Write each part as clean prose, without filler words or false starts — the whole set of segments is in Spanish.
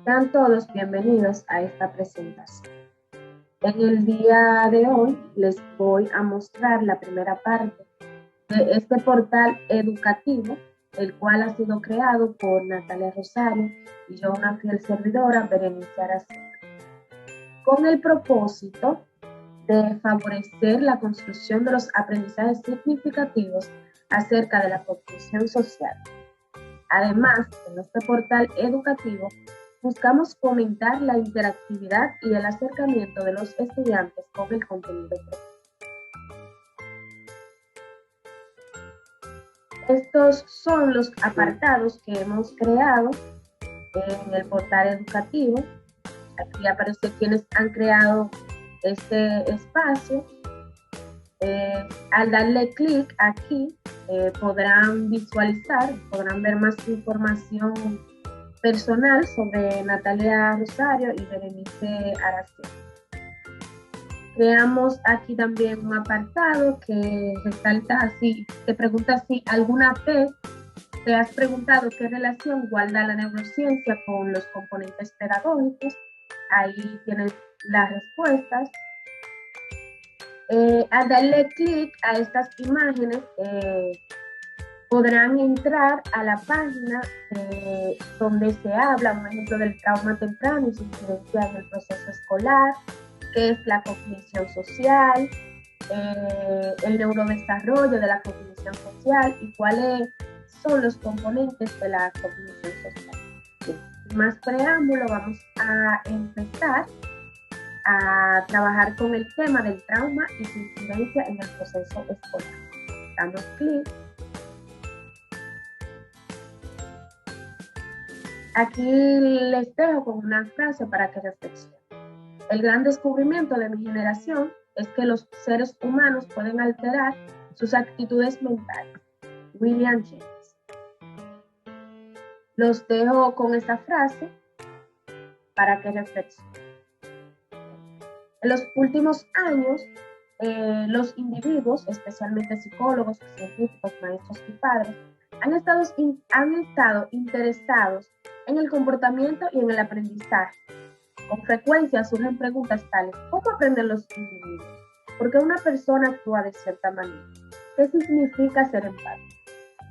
Sean todos bienvenidos a esta presentación. En el día de hoy les voy a mostrar la primera parte de este portal educativo, el cual ha sido creado por Natalia Rosario y yo, una fiel servidora, Berenice Aracena, con el propósito de favorecer la construcción de los aprendizajes significativos acerca de la cognición social. Además, en este portal educativo buscamos fomentar la interactividad y el acercamiento de los estudiantes con el contenido propuesto. Estos son los apartados que hemos creado en el portal educativo. Aquí aparece quienes han creado este espacio. Al darle clic aquí, podrán visualizar, podrán ver más información personal sobre Natalia Rosario y Berenice Aracena. Creamos aquí también un apartado que resalta así, te pregunta si alguna vez te has preguntado qué relación guarda la neurociencia con los componentes pedagógicos. Ahí tienes las respuestas. Al darle clic a estas imágenes, podrán entrar a la página donde se habla, un ejemplo, del trauma temprano y su incidencia en el proceso escolar, qué es la cognición social, el neurodesarrollo de la cognición social y cuáles son los componentes de la cognición social. Sin más preámbulo, vamos a empezar a trabajar con el tema del trauma y su incidencia en el proceso escolar. Damos clic. Aquí les dejo con una frase para que reflexionen. El gran descubrimiento de mi generación es que los seres humanos pueden alterar sus actitudes mentales. William James. Los dejo con esta frase para que reflexionen. En los últimos años, los individuos, especialmente psicólogos, científicos, maestros y padres, han estado interesados en el comportamiento y en el aprendizaje. Con frecuencia surgen preguntas tales: ¿cómo aprenden los individuos? ¿Por qué una persona actúa de cierta manera? ¿Qué significa ser empático?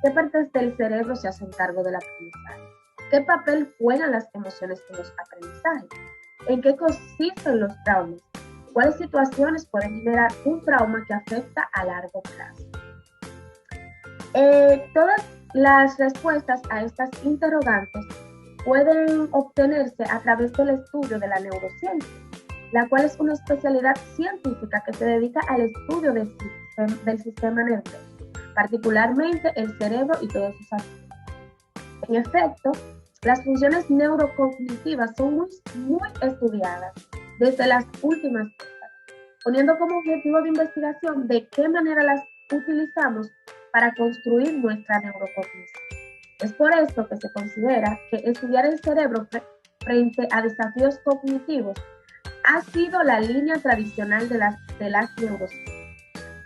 ¿Qué partes del cerebro se hacen cargo del aprendizaje? ¿Qué papel juegan las emociones en los aprendizajes? ¿En qué consisten los traumas? ¿Cuáles situaciones pueden generar un trauma que afecta a largo plazo? Todas las respuestas a estas interrogantes pueden obtenerse a través del estudio de la neurociencia, la cual es una especialidad científica que se dedica al estudio del sistema nervioso, particularmente el cerebro y todos sus aspectos. En efecto, las funciones neurocognitivas son muy estudiadas desde las últimas décadas, poniendo como objetivo de investigación de qué manera las utilizamos para construir nuestra neurocognición. Es por esto que se considera que estudiar el cerebro frente a desafíos cognitivos ha sido la línea tradicional de las neurociencias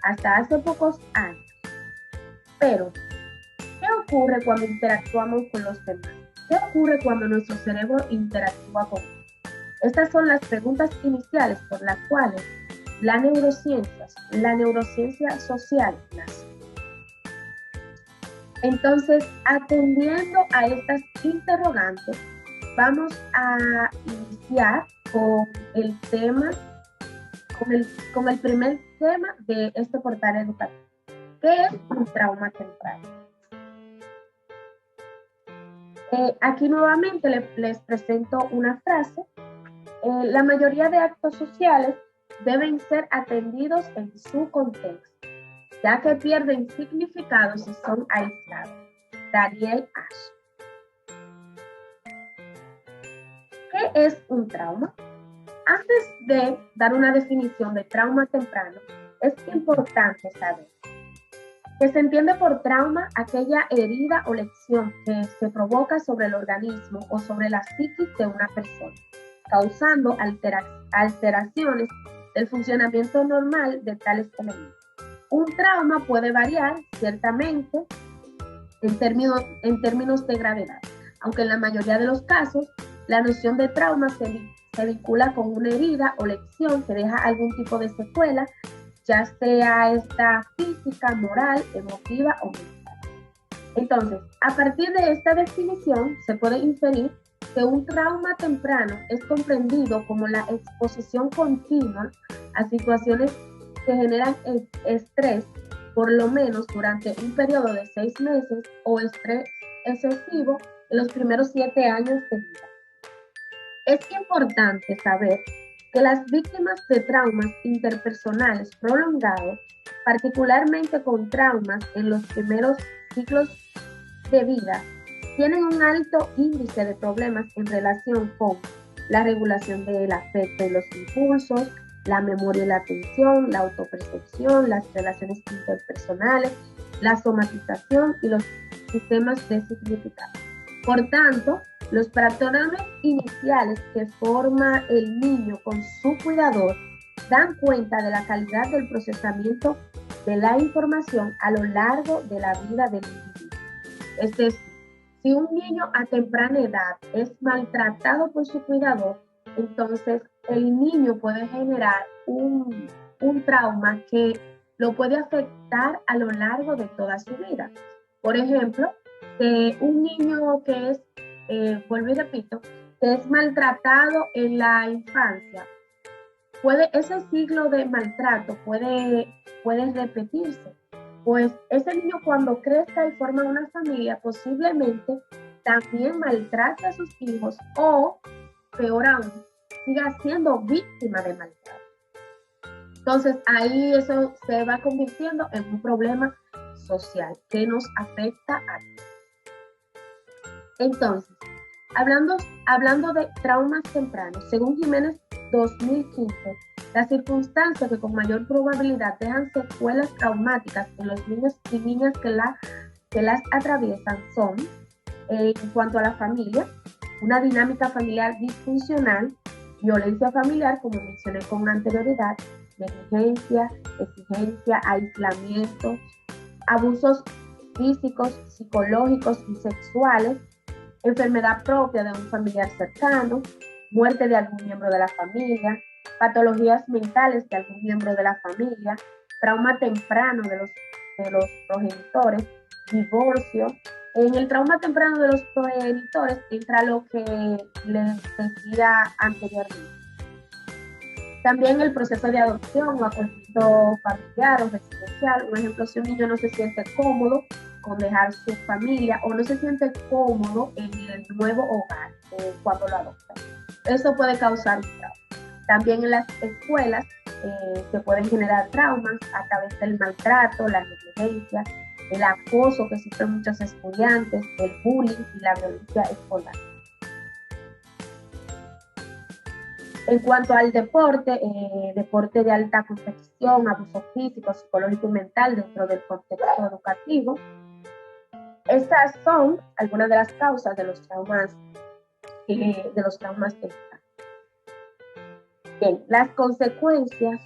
hasta hace pocos años. Pero, ¿qué ocurre cuando interactuamos con los demás? ¿Qué ocurre cuando nuestro cerebro interactúa con ellos? Estas son las preguntas iniciales por las cuales la neurociencia social nace. Entonces, atendiendo a estas interrogantes, vamos a iniciar con el tema, con el primer tema de este portal educativo. ¿Qué es un trauma temprano? Aquí nuevamente les presento una frase. La mayoría de actos sociales deben ser atendidos en su contexto, ya que pierden significado si son aislados. Daniel Ash. ¿Qué es un trauma? Antes de dar una definición de trauma temprano, es importante saber que se entiende por trauma aquella herida o lesión que se provoca sobre el organismo o sobre la psiquis de una persona, causando alteraciones del funcionamiento normal de tales elementos. Un trauma puede variar, ciertamente, en términos de gravedad, aunque en la mayoría de los casos La noción de trauma se vincula con una herida o lesión que deja algún tipo de secuela, ya sea esta física, moral, emotiva o mental. Entonces, a partir de esta definición, se puede inferir que un trauma temprano es comprendido como la exposición continua a situaciones que generan estrés, por lo menos durante un periodo de 6 meses, o estrés excesivo en los primeros 7 años de vida. Es importante saber que las víctimas de traumas interpersonales prolongados, particularmente con traumas en los primeros ciclos de vida, tienen un alto índice de problemas en relación con la regulación del afecto y los impulsos, la memoria y la atención, la autopercepción, las relaciones interpersonales, la somatización y los sistemas de significado. Por tanto, los patrones iniciales que forma el niño con su cuidador dan cuenta de la calidad del procesamiento de la información a lo largo de la vida del individuo. Es decir, si un niño a temprana edad es maltratado por su cuidador, entonces el niño puede generar un trauma que lo puede afectar a lo largo de toda su vida. Por ejemplo, un niño que es, vuelvo y repito, que es maltratado en la infancia, ese ciclo de maltrato puede repetirse. Pues ese niño cuando crezca y forma una familia, posiblemente también maltrate a sus hijos o, peor aún, siga siendo víctima de maltrato. Entonces ahí eso se va convirtiendo en un problema social que nos afecta a todos. Entonces, hablando de traumas tempranos, según Jiménez 2015, las circunstancias que con mayor probabilidad dejan secuelas traumáticas en los niños y niñas que las atraviesan son, en cuanto a la familia, una dinámica familiar disfuncional, violencia familiar, como mencioné con anterioridad, negligencia, exigencia, aislamiento, abusos físicos, psicológicos y sexuales, enfermedad propia de un familiar cercano, muerte de algún miembro de la familia, patologías mentales de algún miembro de la familia, trauma temprano de los progenitores, divorcio. En el trauma temprano de los progenitores entra lo que les decía anteriormente. También el proceso de adopción o acogimiento familiar o residencial. Un ejemplo, si un niño no se siente cómodo con dejar su familia o no se siente cómodo en el nuevo hogar cuando lo adoptan. Eso puede causar un trauma. También en las escuelas se pueden generar traumas a través del maltrato, la negligencia, el acoso que sufren muchos estudiantes, el bullying y la violencia escolar. En cuanto al deporte, deporte de alta competición, abuso físico, psicológico y mental dentro del contexto educativo, estas son algunas de las causas de los traumas tempranos. Bien, las consecuencias.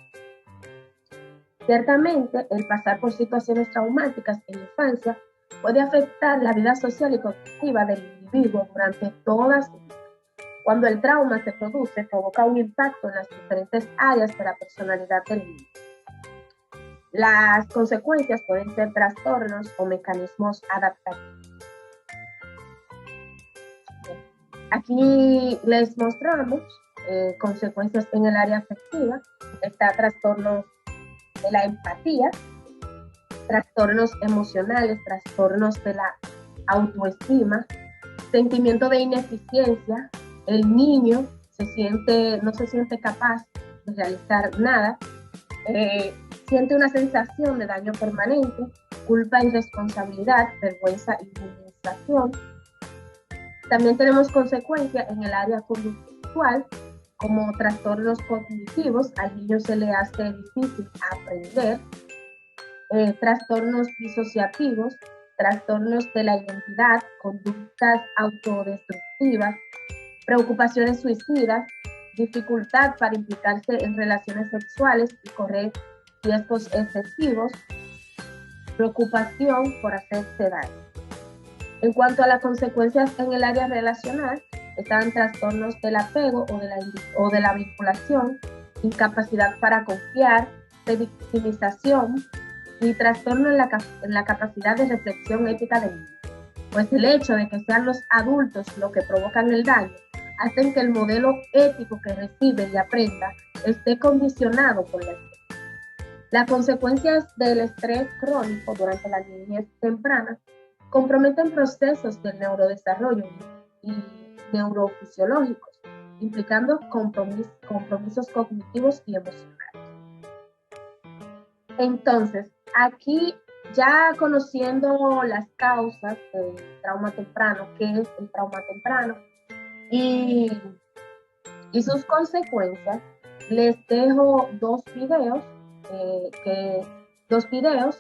Ciertamente, el pasar por situaciones traumáticas en la infancia puede afectar la vida social y cognitiva del individuo durante toda su vida. Cuando el trauma se produce, provoca un impacto en las diferentes áreas de la personalidad del niño. Las consecuencias pueden ser trastornos o mecanismos adaptativos. Aquí les mostramos consecuencias en el área afectiva. Está trastornos de la empatía, trastornos emocionales, trastornos de la autoestima, sentimiento de ineficiencia. El niño no se siente capaz de realizar nada, siente una sensación de daño permanente, culpa y responsabilidad, vergüenza y minimización. También tenemos consecuencias en el área conductual, como trastornos cognitivos. Al niño se le hace difícil aprender, trastornos disociativos, trastornos de la identidad, conductas autodestructivas, preocupaciones suicidas, dificultad para implicarse en relaciones sexuales y correr riesgos excesivos, preocupación por hacerse daño. En cuanto a las consecuencias en el área relacional, están trastornos del apego o de la vinculación, incapacidad para confiar, revictimización y trastorno en la capacidad de reflexión ética del niño. Pues el hecho de que sean los adultos los que provocan el daño hacen que el modelo ético que recibe y aprenda esté condicionado por la estrés. Las consecuencias del estrés crónico durante la niñez temprana comprometen procesos del neurodesarrollo y neurofisiológicos, implicando compromisos cognitivos y emocionales. Entonces, aquí ya conociendo las causas del trauma temprano, qué es el trauma temprano y, y sus consecuencias, les dejo dos videos,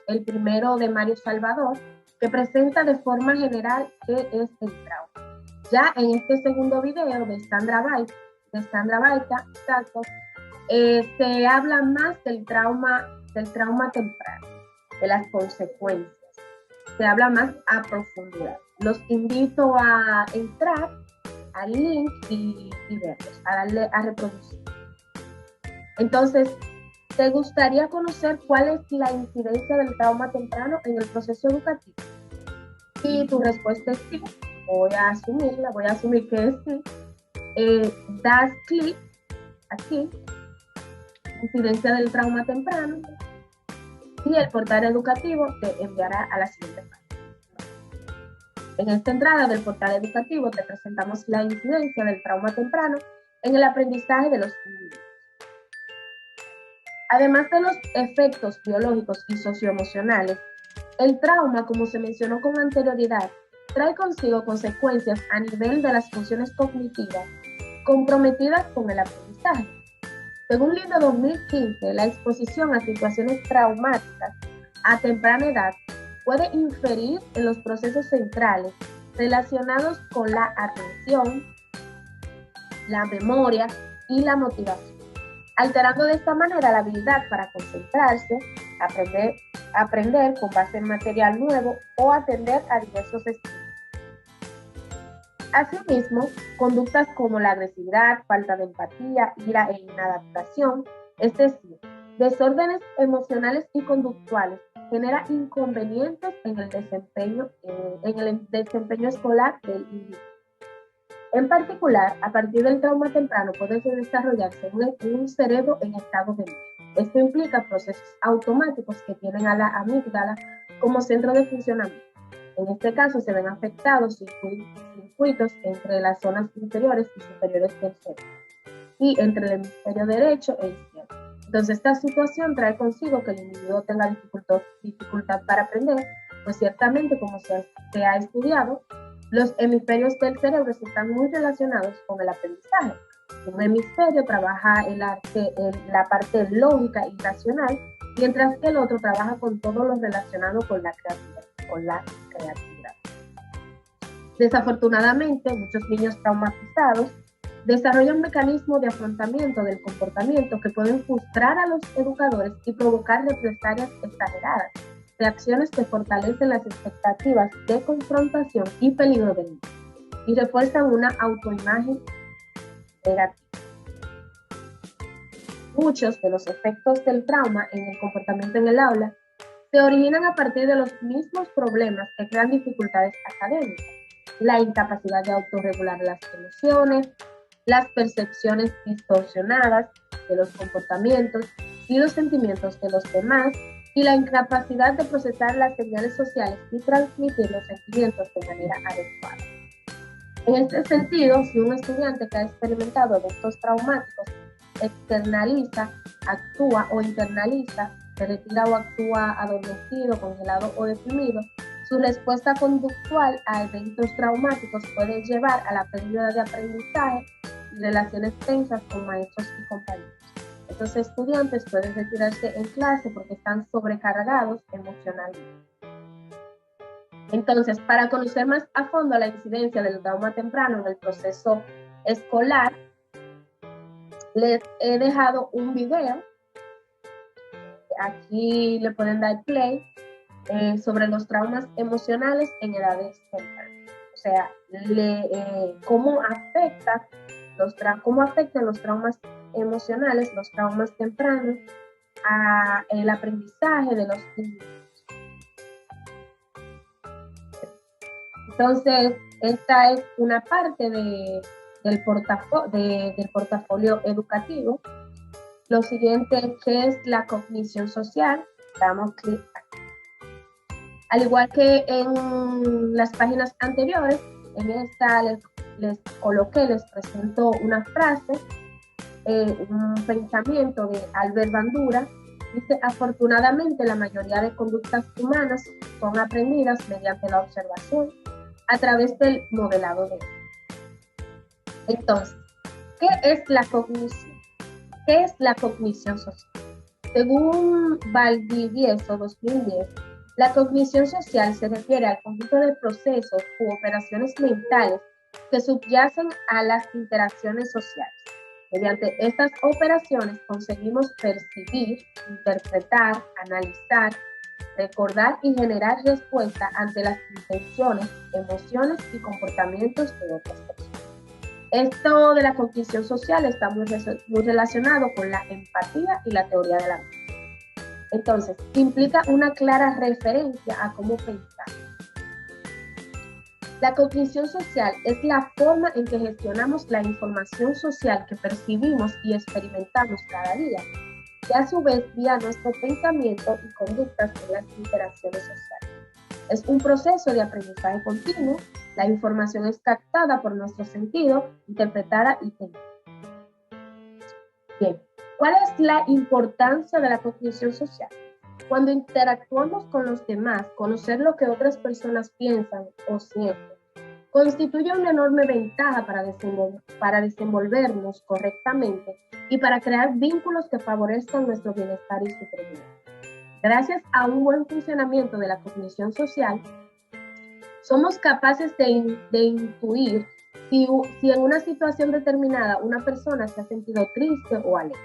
el primero de Mario Salvador, que presenta de forma general qué es el trauma. Ya en este segundo video de Sandra Baita, se habla más del trauma temprano, de las consecuencias. Se habla más a profundidad. Los invito a entrar al link y verlos, a darle a reproducir. Entonces, ¿te gustaría conocer cuál es la incidencia del trauma temprano en el proceso educativo? Si tu respuesta es sí, voy a asumir que es sí. Das clic aquí, incidencia del trauma temprano, y el portal educativo te enviará a la siguiente página. En esta entrada del portal educativo te presentamos la incidencia del trauma temprano en el aprendizaje de los individuos. Además de los efectos biológicos y socioemocionales, el trauma, como se mencionó con anterioridad, trae consigo consecuencias a nivel de las funciones cognitivas comprometidas con el aprendizaje. Según Lindo 2015, la exposición a situaciones traumáticas a temprana edad puede inferir en los procesos centrales relacionados con la atención, la memoria y la motivación, alterando de esta manera la habilidad para concentrarse, aprender con base en material nuevo o atender a diversos estímulos. Asimismo, conductas como la agresividad, falta de empatía, ira e inadaptación, es decir, desórdenes emocionales y conductuales, genera inconvenientes en el desempeño escolar del individuo. En particular, a partir del trauma temprano puede desarrollarse un cerebro en estado de miedo. Esto implica procesos automáticos que tienen a la amígdala como centro de funcionamiento. En este caso se ven afectados circuitos entre las zonas inferiores y superiores del cerebro y entre el hemisferio derecho e izquierdo. Entonces esta situación trae consigo que el individuo tenga dificultad para aprender, pues ciertamente, como se ha estudiado, los hemisferios del cerebro están muy relacionados con el aprendizaje. Un hemisferio trabaja la parte lógica y racional, mientras que el otro trabaja con todo lo relacionado con la creatividad. Desafortunadamente, muchos niños traumatizados desarrollan mecanismos de afrontamiento del comportamiento que pueden frustrar a los educadores y provocar represalias exageradas, reacciones que fortalecen las expectativas de confrontación y peligro del niño y refuerzan una autoimagen negativa. Muchos de los efectos del trauma en el comportamiento en el aula se originan a partir de los mismos problemas que crean dificultades académicas: la incapacidad de autorregular las emociones, las percepciones distorsionadas de los comportamientos y los sentimientos de los demás, y la incapacidad de procesar las señales sociales y transmitir los sentimientos de manera adecuada. En este sentido, si un estudiante que ha experimentado eventos traumáticos externaliza, actúa o internaliza, se retira o actúa adormecido, congelado o deprimido, su respuesta conductual a eventos traumáticos puede llevar a la pérdida de aprendizaje y relaciones tensas con maestros y compañeros. Estos estudiantes pueden retirarse en clase porque están sobrecargados emocionalmente. Entonces, para conocer más a fondo la incidencia del trauma temprano en el proceso escolar, les he dejado un video. Aquí le pueden dar play sobre los traumas emocionales en edades tempranas. sea, cómo afectan los traumas emocionales, los traumas tempranos, a el aprendizaje de los niños. Entonces, esta es una parte del portafolio educativo. Lo siguiente, ¿qué es la cognición social? Damos clic aquí. Al igual que en las páginas anteriores, en esta les presento una frase, un pensamiento de Albert Bandura. Dice: afortunadamente la mayoría de conductas humanas son aprendidas mediante la observación a través del modelado de ellas. Entonces, ¿qué es la cognición? ¿Qué es la cognición social? Según Valdivieso 2010, la cognición social se refiere al conjunto de procesos u operaciones mentales que subyacen a las interacciones sociales. Mediante estas operaciones conseguimos percibir, interpretar, analizar, recordar y generar respuesta ante las intenciones, emociones y comportamientos de otras personas. Esto de la cognición social está muy relacionado con la empatía y la teoría de la mente. Entonces, implica una clara referencia a cómo pensar. La cognición social es la forma en que gestionamos la información social que percibimos y experimentamos cada día, que a su vez guía nuestro pensamiento y conductas en las interacciones sociales. Es un proceso de aprendizaje continuo. La información es captada por nuestro sentido, interpretada y entendida. Bien, ¿cuál es la importancia de la cognición social? Cuando interactuamos con los demás, conocer lo que otras personas piensan o sienten constituye una enorme ventaja para desenvolvernos correctamente y para crear vínculos que favorezcan nuestro bienestar y supervivencia. Gracias a un buen funcionamiento de la cognición social, somos capaces de intuir si en una situación determinada una persona se ha sentido triste o alegre,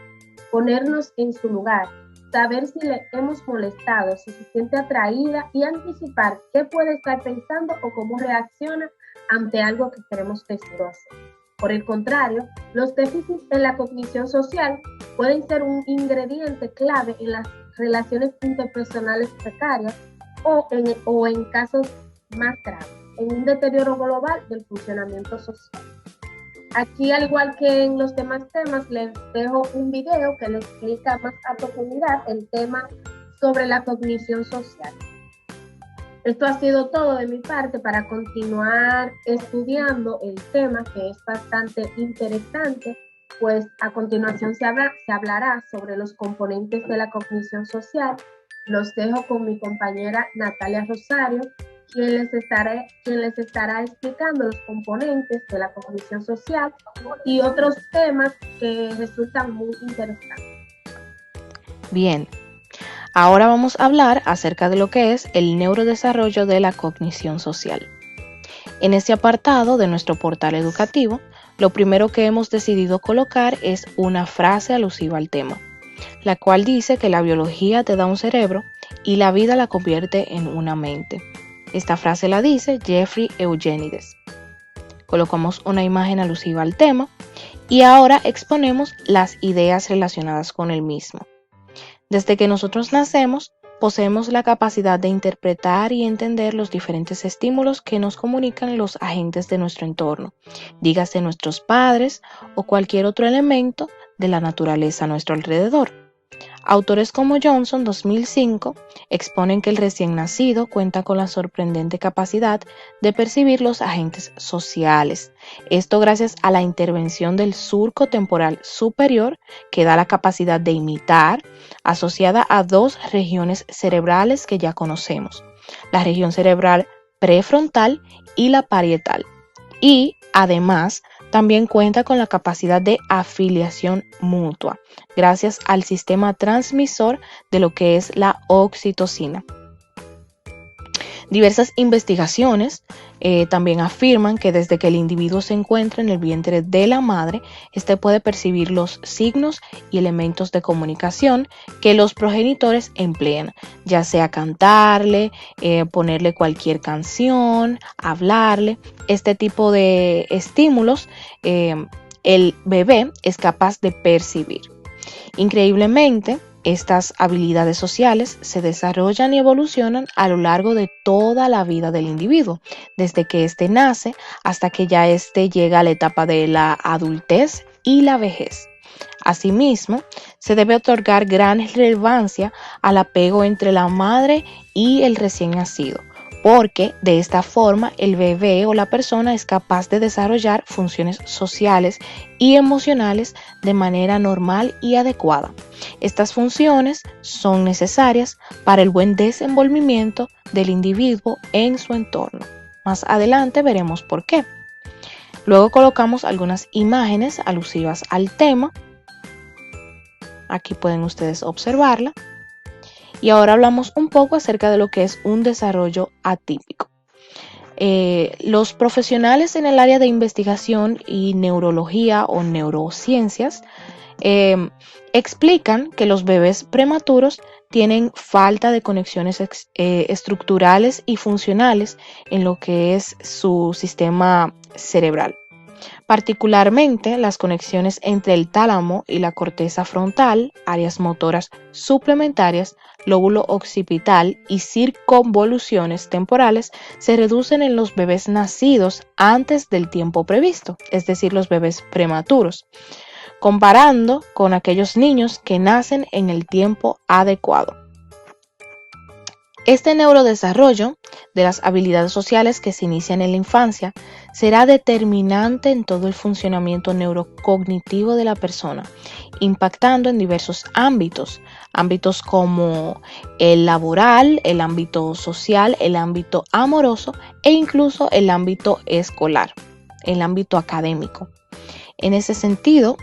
ponernos en su lugar, saber si le hemos molestado, si se siente atraída y anticipar qué puede estar pensando o cómo reacciona ante algo que queremos decir o hacer. Por el contrario, los déficits en la cognición social pueden ser un ingrediente clave en las relaciones interpersonales precarias o en casos más graves, en un deterioro global del funcionamiento social. Aquí, al igual que en los demás temas, les dejo un video que les explica más a profundidad el tema sobre la cognición social. Esto ha sido todo de mi parte para continuar estudiando el tema, que es bastante interesante, pues a continuación se hablará sobre los componentes de la cognición social. Los dejo con mi compañera Natalia Rosario, quien les estará explicando los componentes de la cognición social y otros temas que resultan muy interesantes. Bien, ahora vamos a hablar acerca de lo que es el neurodesarrollo de la cognición social. En este apartado de nuestro portal educativo, lo primero que hemos decidido colocar es una frase alusiva al tema, la cual dice que la biología te da un cerebro y la vida la convierte en una mente. Esta frase la dice Jeffrey Eugenides. Colocamos una imagen alusiva al tema y ahora exponemos las ideas relacionadas con el mismo. Desde que nosotros nacemos, poseemos la capacidad de interpretar y entender los diferentes estímulos que nos comunican los agentes de nuestro entorno, dígase nuestros padres o cualquier otro elemento de la naturaleza a nuestro alrededor. Autores como Johnson, 2005, exponen que el recién nacido cuenta con la sorprendente capacidad de percibir los agentes sociales. Esto gracias a la intervención del surco temporal superior, que da la capacidad de imitar, asociada a dos regiones cerebrales que ya conocemos, la región cerebral prefrontal y la parietal. Y además también cuenta con la capacidad de afiliación mutua, gracias al sistema transmisor de lo que es la oxitocina. Diversas investigaciones también afirman que desde que el individuo se encuentra en el vientre de la madre, éste puede percibir los signos y elementos de comunicación que los progenitores emplean, ya sea cantarle, ponerle cualquier canción, hablarle, este tipo de estímulos, el bebé es capaz de percibir. Increíblemente, estas habilidades sociales se desarrollan y evolucionan a lo largo de toda la vida del individuo, desde que éste nace hasta que ya éste llega a la etapa de la adultez y la vejez. Asimismo, se debe otorgar gran relevancia al apego entre la madre y el recién nacido, porque de esta forma el bebé o la persona es capaz de desarrollar funciones sociales y emocionales de manera normal y adecuada. Estas funciones son necesarias para el buen desenvolvimiento del individuo en su entorno. Más adelante veremos por qué. Luego colocamos algunas imágenes alusivas al tema. Aquí pueden ustedes observarla. Y ahora hablamos un poco acerca de lo que es un desarrollo atípico. Los profesionales en el área de investigación y neurología o neurociencias explican que los bebés prematuros tienen falta de conexiones estructurales y funcionales en lo que es su sistema cerebral. Particularmente las conexiones entre el tálamo y la corteza frontal, áreas motoras suplementarias, lóbulo occipital y circunvoluciones temporales se reducen en los bebés nacidos antes del tiempo previsto, es decir, los bebés prematuros, comparando con aquellos niños que nacen en el tiempo adecuado. Este neurodesarrollo de las habilidades sociales que se inician en la infancia será determinante en todo el funcionamiento neurocognitivo de la persona, impactando en diversos ámbitos como el laboral, el ámbito social, el ámbito amoroso e incluso el ámbito escolar, el ámbito académico. En ese sentido,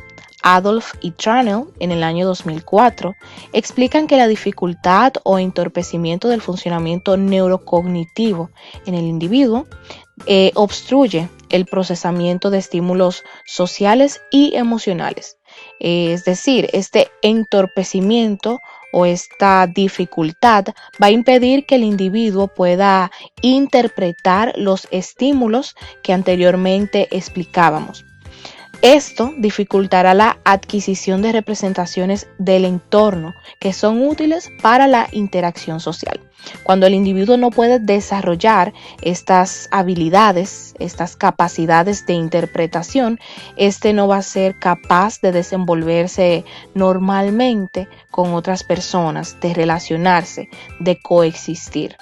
Adolf y Tranel, en el año 2004, explican que la dificultad o entorpecimiento del funcionamiento neurocognitivo en el individuo obstruye el procesamiento de estímulos sociales y emocionales. Es decir, este entorpecimiento o esta dificultad va a impedir que el individuo pueda interpretar los estímulos que anteriormente explicábamos. Esto dificultará la adquisición de representaciones del entorno que son útiles para la interacción social. Cuando el individuo no puede desarrollar estas habilidades, estas capacidades de interpretación, este no va a ser capaz de desenvolverse normalmente con otras personas, de relacionarse, de coexistir.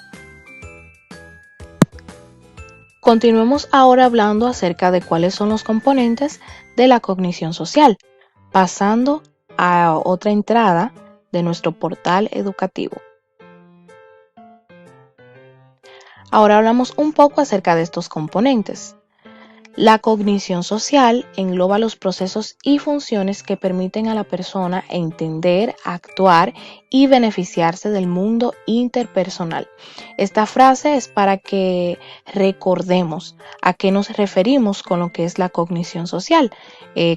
Continuemos ahora hablando acerca de cuáles son los componentes de la cognición social, pasando a otra entrada de nuestro portal educativo. Ahora hablamos un poco acerca de estos componentes. La cognición social engloba los procesos y funciones que permiten a la persona entender, actuar y beneficiarse del mundo interpersonal. Esta frase es para que recordemos a qué nos referimos con lo que es la cognición social,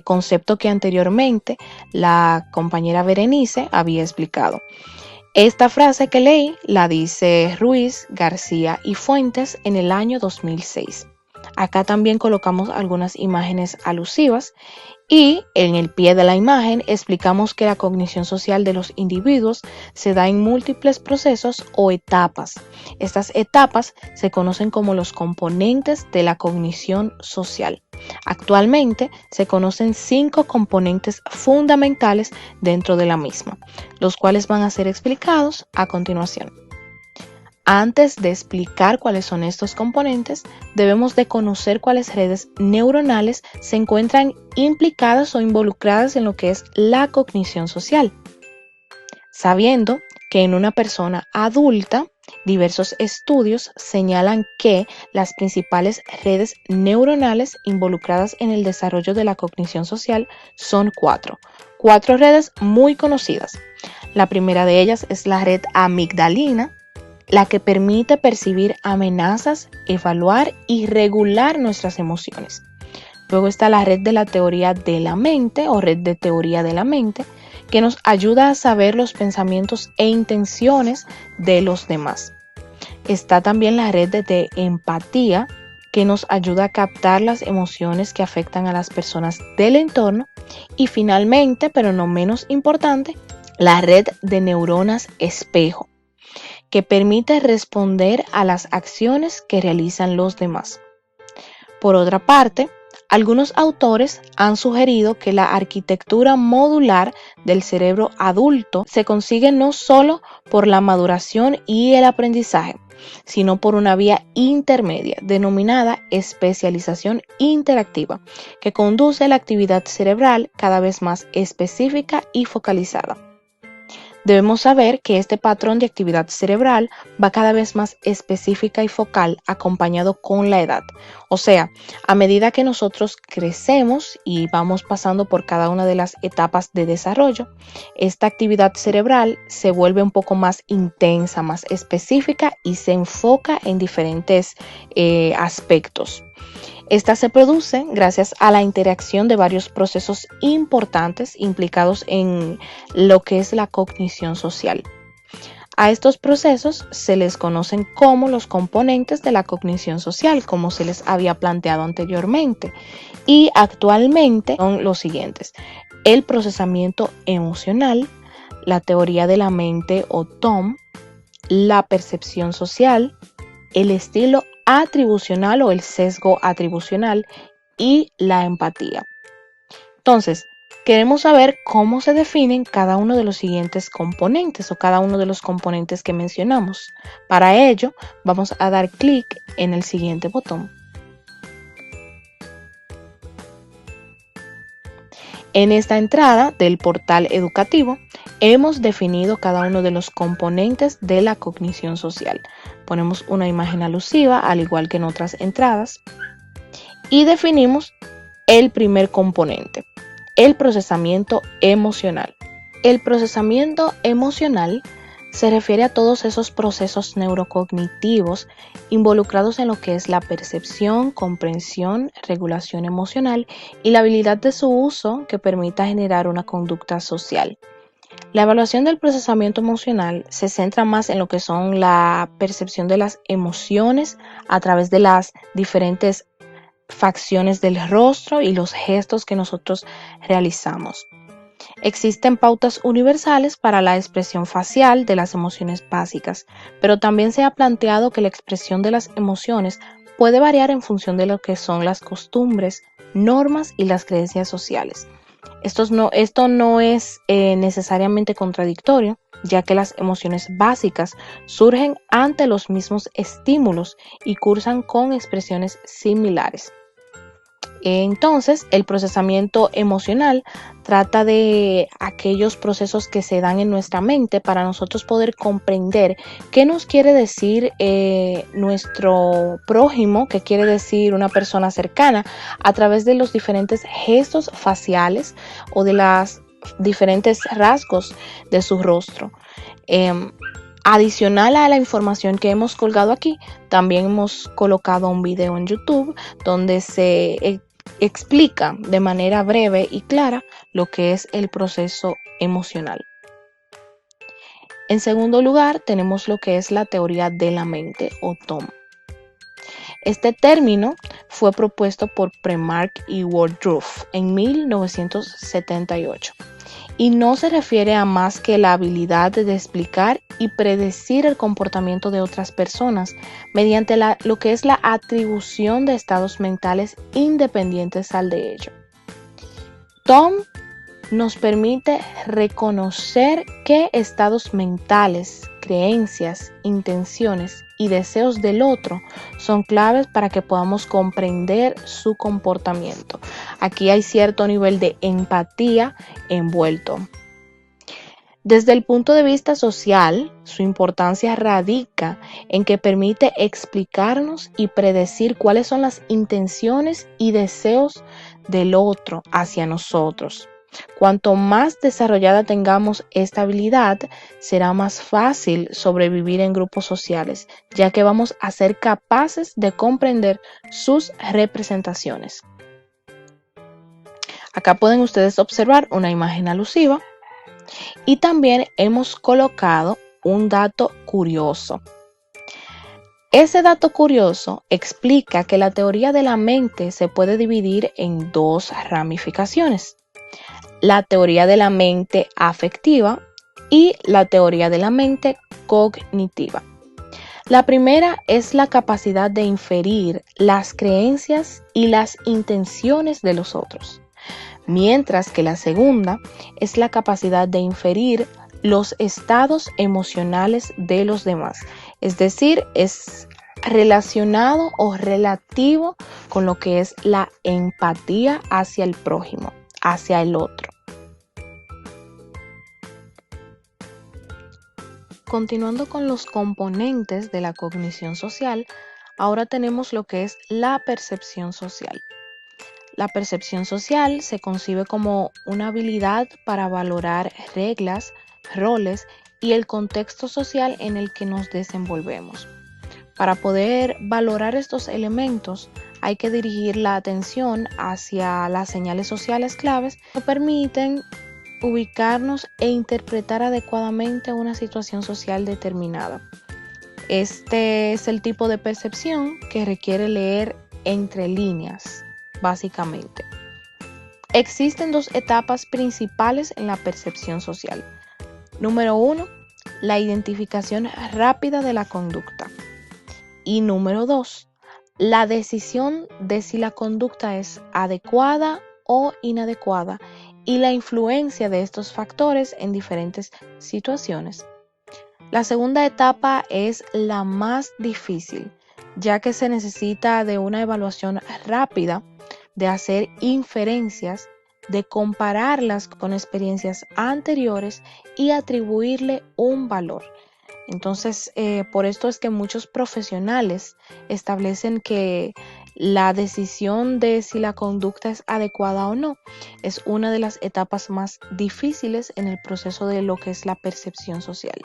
concepto que anteriormente la compañera Berenice había explicado. Esta frase que leí la dice Ruiz, García y Fuentes en el año 2006. Acá también colocamos algunas imágenes alusivas y en el pie de la imagen explicamos que la cognición social de los individuos se da en múltiples procesos o etapas. Estas etapas se conocen como los componentes de la cognición social. Actualmente se conocen 5 componentes fundamentales dentro de la misma, los cuales van a ser explicados a continuación. Antes de explicar cuáles son estos componentes, debemos de conocer cuáles redes neuronales se encuentran implicadas o involucradas en lo que es la cognición social. Sabiendo que en una persona adulta, diversos estudios señalan que las principales redes neuronales involucradas en el desarrollo de la cognición social son 4. 4 redes muy conocidas. La primera de ellas es la red amigdalina, la que permite percibir amenazas, evaluar y regular nuestras emociones. Luego está la red de la teoría de la mente o red de teoría de la mente, que nos ayuda a saber los pensamientos e intenciones de los demás. Está también la red de empatía, que nos ayuda a captar las emociones que afectan a las personas del entorno. Y finalmente, pero no menos importante, la red de neuronas espejo, que permite responder a las acciones que realizan los demás. Por otra parte, algunos autores han sugerido que la arquitectura modular del cerebro adulto se consigue no solo por la maduración y el aprendizaje, sino por una vía intermedia denominada especialización interactiva, que conduce a la actividad cerebral cada vez más específica y focalizada. Debemos saber que este patrón de actividad cerebral va cada vez más específica y focal, acompañado con la edad. O sea, a medida que nosotros crecemos y vamos pasando por cada una de las etapas de desarrollo, esta actividad cerebral se vuelve un poco más intensa, más específica y se enfoca en diferentes aspectos. Esta se produce gracias a la interacción de varios procesos importantes implicados en lo que es la cognición social. A estos procesos se les conocen como los componentes de la cognición social, como se les había planteado anteriormente, y actualmente son los siguientes: el procesamiento emocional, la teoría de la mente o TOM, la percepción social, el estilo atribucional o el sesgo atribucional y la empatía. Entonces, queremos saber cómo se definen cada uno de los siguientes componentes o cada uno de los componentes que mencionamos. Para ello, vamos a dar clic en el siguiente botón. En esta entrada del portal educativo, hemos definido cada uno de los componentes de la cognición social. Ponemos una imagen alusiva, al igual que en otras entradas, y definimos el primer componente, el procesamiento emocional. El procesamiento emocional se refiere a todos esos procesos neurocognitivos involucrados en lo que es la percepción, comprensión, regulación emocional y la habilidad de su uso que permita generar una conducta social. La evaluación del procesamiento emocional se centra más en lo que son la percepción de las emociones a través de las diferentes facciones del rostro y los gestos que nosotros realizamos. Existen pautas universales para la expresión facial de las emociones básicas, pero también se ha planteado que la expresión de las emociones puede variar en función de lo que son las costumbres, normas y las creencias sociales. Esto no es necesariamente contradictorio, ya que las emociones básicas surgen ante los mismos estímulos y cursan con expresiones similares. Entonces, el procesamiento emocional trata de aquellos procesos que se dan en nuestra mente para nosotros poder comprender qué nos quiere decir nuestro prójimo, qué quiere decir una persona cercana a través de los diferentes gestos faciales o de los diferentes rasgos de su rostro. Adicional a la información que hemos colgado aquí, también hemos colocado un video en YouTube donde se explica de manera breve y clara lo que es el proceso emocional. En segundo lugar, tenemos lo que es la teoría de la mente o TOM. Este término fue propuesto por Premark y Woodruff en 1978 y no se refiere a más que la habilidad de explicar y predecir el comportamiento de otras personas mediante lo que es la atribución de estados mentales independientes al de ello. TOM nos permite reconocer qué estados mentales, creencias, intenciones y deseos del otro son claves para que podamos comprender su comportamiento. Aquí hay cierto nivel de empatía envuelto. Desde el punto de vista social, su importancia radica en que permite explicarnos y predecir cuáles son las intenciones y deseos del otro hacia nosotros. Cuanto más desarrollada tengamos esta habilidad, será más fácil sobrevivir en grupos sociales, ya que vamos a ser capaces de comprender sus representaciones. Acá pueden ustedes observar una imagen alusiva y también hemos colocado un dato curioso. Ese dato curioso explica que la teoría de la mente se puede dividir en dos ramificaciones: la teoría de la mente afectiva y la teoría de la mente cognitiva. La primera es la capacidad de inferir las creencias y las intenciones de los otros, mientras que la segunda es la capacidad de inferir los estados emocionales de los demás. Es decir, es relacionado o relativo con lo que es la empatía hacia el prójimo, hacia el otro. Continuando con los componentes de la cognición social, ahora tenemos lo que es la percepción social. La percepción social se concibe como una habilidad para valorar reglas, roles y el contexto social en el que nos desenvolvemos. Para poder valorar estos elementos, hay que dirigir la atención hacia las señales sociales claves que permiten ubicarnos e interpretar adecuadamente una situación social determinada. Este es el tipo de percepción que requiere leer entre líneas, básicamente. Existen dos etapas principales en la percepción social. Número 1, la identificación rápida de la conducta. Y número 2, la decisión de si la conducta es adecuada o inadecuada y la influencia de estos factores en diferentes situaciones. La segunda etapa es la más difícil, ya que se necesita de una evaluación rápida, de hacer inferencias, de compararlas con experiencias anteriores y atribuirle un valor. Entonces, por esto es que muchos profesionales establecen que la decisión de si la conducta es adecuada o no es una de las etapas más difíciles en el proceso de lo que es la percepción social.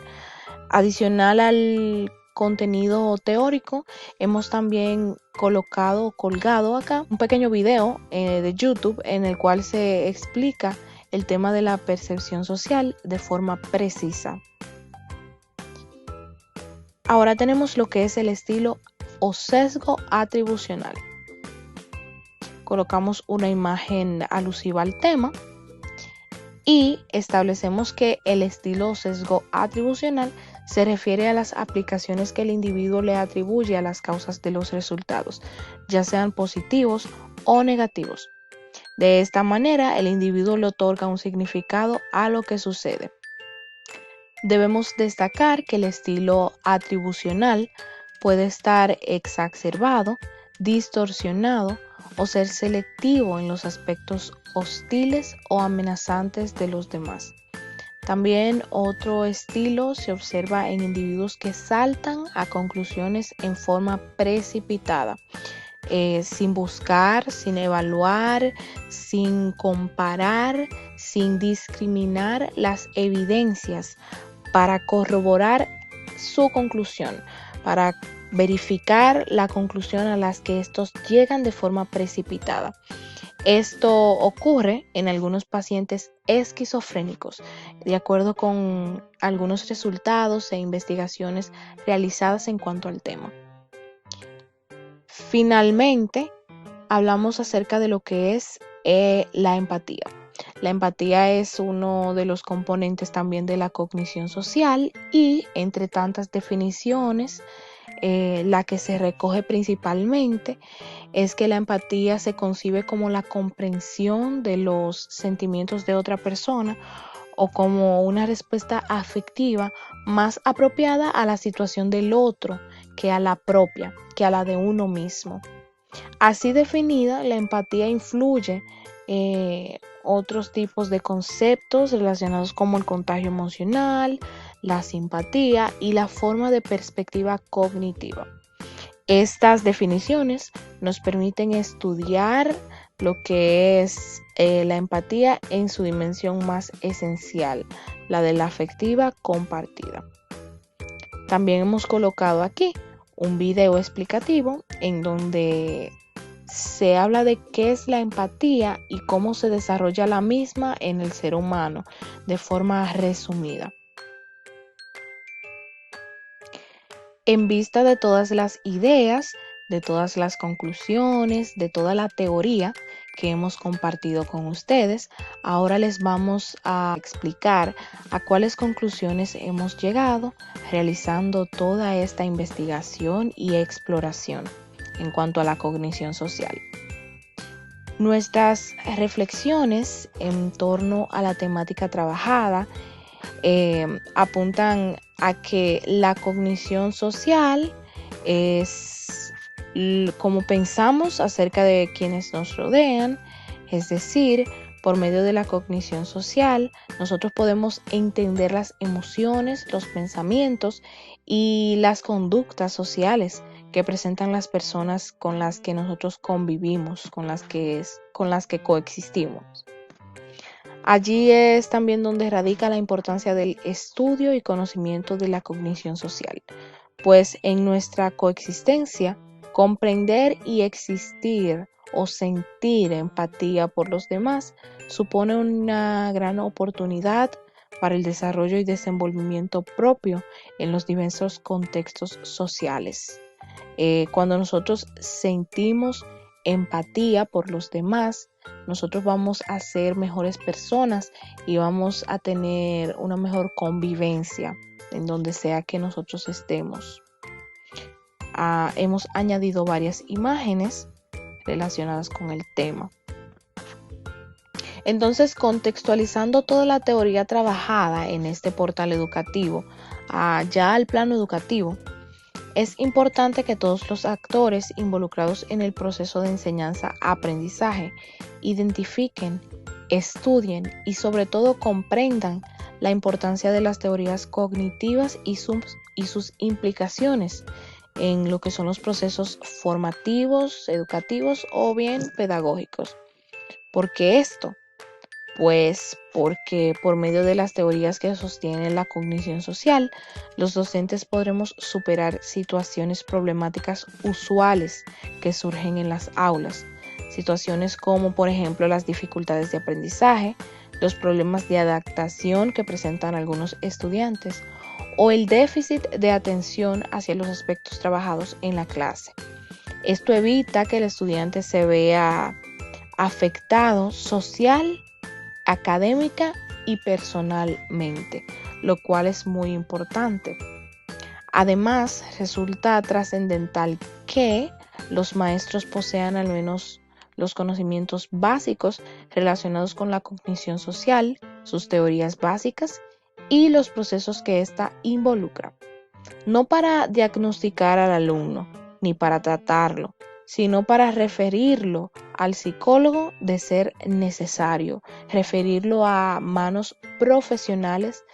Adicional al contenido teórico, hemos también colgado acá un pequeño video de YouTube en el cual se explica el tema de la percepción social de forma precisa. Ahora tenemos lo que es el estilo o sesgo atribucional. Colocamos una imagen alusiva al tema y establecemos que el estilo o sesgo atribucional se refiere a las aplicaciones que el individuo le atribuye a las causas de los resultados, ya sean positivos o negativos. De esta manera, el individuo le otorga un significado a lo que sucede. Debemos destacar que el estilo atribucional puede estar exacerbado, distorsionado o ser selectivo en los aspectos hostiles o amenazantes de los demás. También otro estilo se observa en individuos que saltan a conclusiones en forma precipitada, sin buscar, sin evaluar, sin comparar, sin discriminar las evidencias para corroborar su conclusión, para verificar la conclusión a las que estos llegan de forma precipitada. Esto ocurre en algunos pacientes esquizofrénicos, de acuerdo con algunos resultados e investigaciones realizadas en cuanto al tema. Finalmente, hablamos acerca de lo que es la empatía. La empatía es uno de los componentes también de la cognición social y, entre tantas definiciones, la que se recoge principalmente es que la empatía se concibe como la comprensión de los sentimientos de otra persona o como una respuesta afectiva más apropiada a la situación del otro que a la propia, que a la de uno mismo. Así definida, la empatía influye otros tipos de conceptos relacionados como el contagio emocional, la simpatía y la forma de perspectiva cognitiva. Estas definiciones nos permiten estudiar lo que es la empatía en su dimensión más esencial, la de la afectiva compartida. También hemos colocado aquí un video explicativo en donde se habla de qué es la empatía y cómo se desarrolla la misma en el ser humano de forma resumida. En vista de todas las ideas, de todas las conclusiones, de toda la teoría que hemos compartido con ustedes, ahora les vamos a explicar a cuáles conclusiones hemos llegado realizando toda esta investigación y exploración en cuanto a la cognición social. Nuestras reflexiones en torno a la temática trabajada apuntan a que la cognición social es como pensamos acerca de quienes nos rodean, es decir, por medio de la cognición social, nosotros podemos entender las emociones, los pensamientos y las conductas sociales que presentan las personas con las que nosotros convivimos, con las que coexistimos. Allí es también donde radica la importancia del estudio y conocimiento de la cognición social, pues en nuestra coexistencia, comprender y existir o sentir empatía por los demás supone una gran oportunidad para el desarrollo y desenvolvimiento propio en los diversos contextos sociales. Cuando nosotros sentimos empatía por los demás, nosotros vamos a ser mejores personas y vamos a tener una mejor convivencia en donde sea que nosotros estemos. Hemos añadido varias imágenes relacionadas con el tema. Entonces, contextualizando toda la teoría trabajada en este portal educativo, ya al plano educativo, es importante que todos los actores involucrados en el proceso de enseñanza-aprendizaje identifiquen, estudien y sobre todo comprendan la importancia de las teorías cognitivas y sus implicaciones en lo que son los procesos formativos, educativos o bien pedagógicos. ¿Por qué esto? Pues porque por medio de las teorías que sostienen la cognición social, los docentes podremos superar situaciones problemáticas usuales que surgen en las aulas. Situaciones como, por ejemplo, las dificultades de aprendizaje, los problemas de adaptación que presentan algunos estudiantes o el déficit de atención hacia los aspectos trabajados en la clase. Esto evita que el estudiante se vea afectado social, académica y personalmente, lo cual es muy importante. Además, resulta trascendental que los maestros posean al menos los conocimientos básicos relacionados con la cognición social, sus teorías básicas y los procesos que ésta involucra. No para diagnosticar al alumno, ni para tratarlo, sino para referirlo al psicólogo de ser necesario, referirlo a manos profesionales.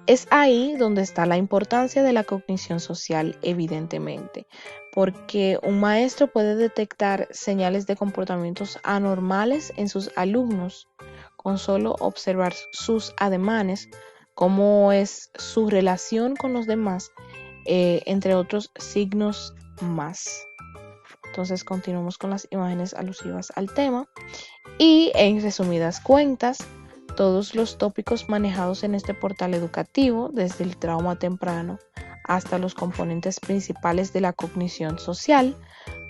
Es ahí donde está la importancia de la cognición social, evidentemente, porque un maestro puede detectar señales de comportamientos anormales en sus alumnos con solo observar sus ademanes, cómo es su relación con los demás, entre otros signos más. Entonces continuamos con las imágenes alusivas al tema y en resumidas cuentas, todos los tópicos manejados en este portal educativo, desde el trauma temprano hasta los componentes principales de la cognición social,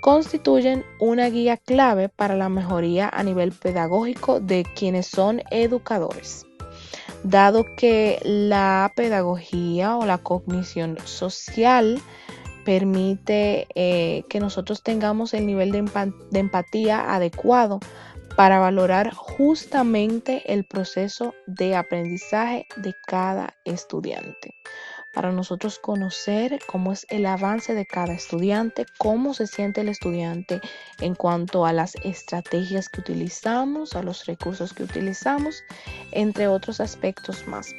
constituyen una guía clave para la mejoría a nivel pedagógico de quienes son educadores. Dado que la pedagogía o la cognición social permite que nosotros tengamos el nivel de empatía adecuado para valorar justamente el proceso de aprendizaje de cada estudiante. Para nosotros conocer cómo es el avance de cada estudiante, cómo se siente el estudiante en cuanto a las estrategias que utilizamos, a los recursos que utilizamos, entre otros aspectos más.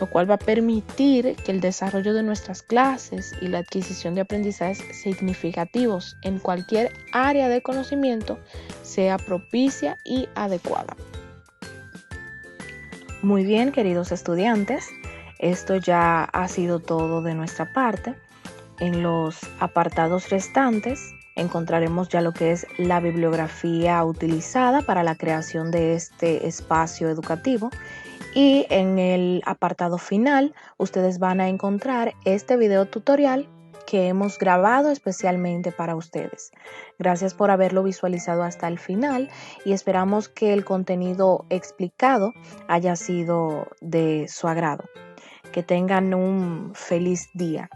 lo cual va a permitir que el desarrollo de nuestras clases y la adquisición de aprendizajes significativos en cualquier área de conocimiento sea propicia y adecuada. Muy bien, queridos estudiantes, esto ya ha sido todo de nuestra parte. En los apartados restantes encontraremos ya lo que es la bibliografía utilizada para la creación de este espacio educativo. Y en el apartado final, ustedes van a encontrar este video tutorial que hemos grabado especialmente para ustedes. Gracias por haberlo visualizado hasta el final y esperamos que el contenido explicado haya sido de su agrado. Que tengan un feliz día.